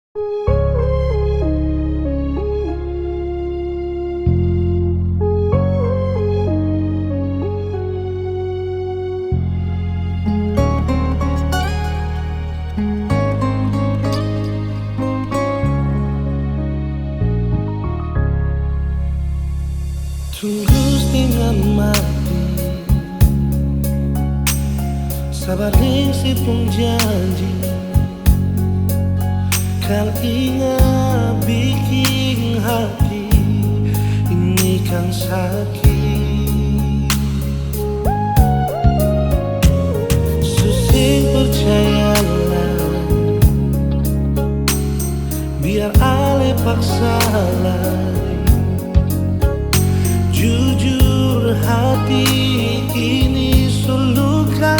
Tunggu setengah mati, sabar ning si pun janji. Kal ingat bikin hati ini kan sakit. Susah percayalah, biar ale paksa lagi. Jujur hati ini suluka,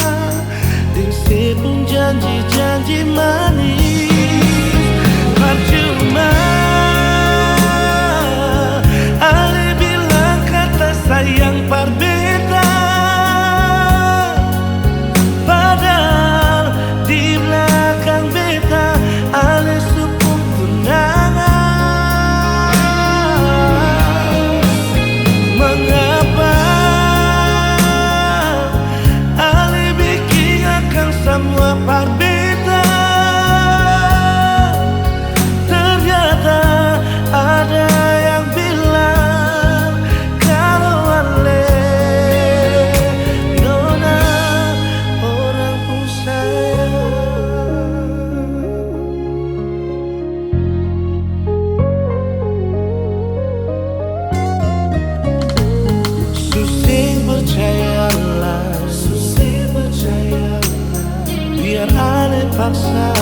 dan sepun janji-janji manis percuma. Ale bilang kata sayang berbeda, padahal di belakang beta ale supung tunangan. Mengapa ale bikin akan semua berbeda? Ternyata ada yang bilang kalau ale nona orang pun sayang. Susah percayalah, biar ale paksa